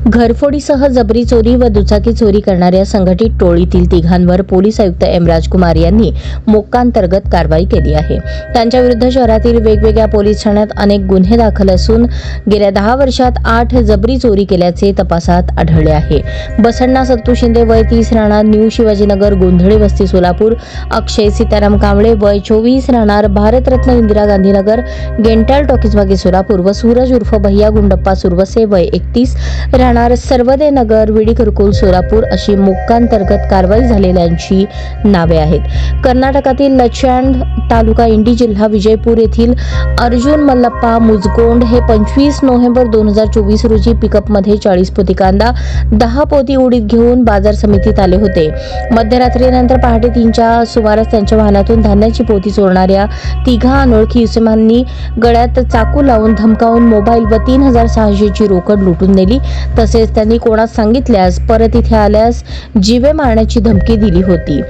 घरफोडीसह जबरी चोरी व दुचाकी चोरी करणाऱ्या संघटित टोळीतील तिघांवर पोलीस आयुक्त एम राजकुमार यांनी मोक्कांतर्गत कारवाई केली आहे. त्यांच्याविरुद्ध शहरातील वेगवेगळ्या पोलीस ठाण्यात अनेक गुन्हे दाखल असून गेल्या 10 वर्षात 8 जबरी चोरी केल्याचे तपासात आढळले आहे. बसण्णा सत्तू शिंदे वय 30 राहणार न्यू शिवाजीनगर गोंधळी वस्ती सोलापूर, अक्षय सीताराम कांबळे वय 24 राहणार भारतरत्न इंदिरा गांधी नगर गेंटाळ टॉकीजबागे सोलापूर व सूरज उर्फ भैया गुंडप्पा सुरवसे वय 31 राहणार सर्वदे नगर विडी कुरकुल सोलापूर अशी मोक्कांतर्गत कारवाई झालेल्यांची नावे आहेत. कर्नाटकातील लचँड तालुका इंडी जिल्हा विजयपूर येथील अर्जुन मल्लप्पा मुजगोंड हे 25 नोव्हेंबर 2024 रोजी पिकअपमध्ये 40 पोती कांदा 10 पोती उडीद घेऊन बाजार समितीत आले होते. मध्यरात्रीनंतर पहाटे 3च्या सुमारास त्यांच्या वाहनातून धान्याची पोती चोरणाऱ्या तिघा अनोळखी इसमांनी गळ्यात चाकू लावून धमकावून मोबाईल व 3600 ची रोकड लुटून नेली. तसेच त्यांनी कोणास सांगितल्यास परत इथे आल्यास जीवे मारण्याची धमकी दिली होती.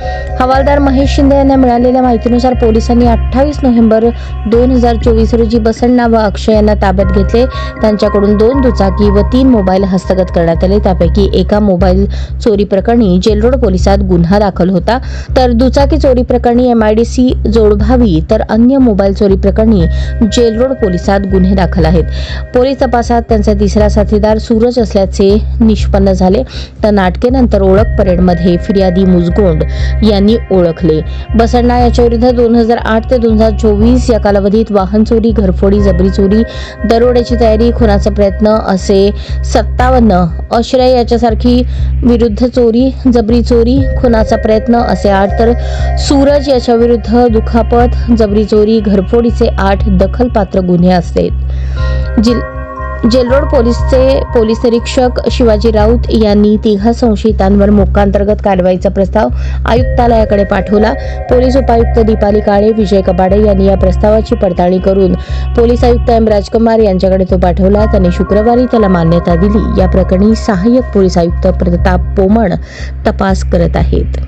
हवालदार महेश शिंदे यांना मिळालेल्या माहितीनुसार पोलिसांनी 28 नोव्हेंबर 2024 रोजी बसण्णा व अक्षय यांना ताब्यात घेतले. त्यांच्याकडून 2 दुचाकी व 3 मोबाईल हस्तगत करण्यात आले. त्यापैकी एका मोबाईल चोरी प्रकरणी जेलरोड पोलिसात गुन्हा दाखल होता, तर दुचाकी चोरी प्रकरणी MIDC जोडभावी तर अन्य मोबाईल चोरी प्रकरणी जेलरोड पोलिसात गुन्हे दाखल आहेत. पोलीस तपासात त्यांचा तिसरा साथीदार सूरज असल्याचे निष्पन्न झाले, तर नाटकेनंतर ओळख परेडमध्ये फिर्यादी मुजगोंड यांनी ओळखले. बसण्णा याच्या विरुद्ध 2008 ते 2024 या कालावधीत वाहन चोरी, घरफोडी, जबरी चोरी, दरोड्याची तयारी, खुनाचा प्रयत्न असे 57, अश्रय याच्यासारखी विरुद्ध चोरी, जबरी चोरी, खुनाचा प्रयत्न असे 8, तर सूरज याच्या विरुद्ध दुखापत, जबरी चोरी, घरफोडीचे 8 दखलपात्र गुन्हे असतात. जेलरोड पोलीसचे पोलीस निरीक्षक शिवाजी राऊत यांनी तिघा संशयितांवर मोक्कांतर्गत कारवाईचा प्रस्ताव आयुक्तालयाकडे पाठवला. पोलीस उपायुक्त दीपाली काळे, विजय कबाडे यांनी या प्रस्तावाची पडताळणी करून पोलीस आयुक्त एम राजकुमार यांच्याकडे तो पाठवला. त्यांनी शुक्रवारी त्याला मान्यता दिली. या प्रकरणी सहाय्यक पोलीस आयुक्त प्रताप पोमण तपास करत आहेत.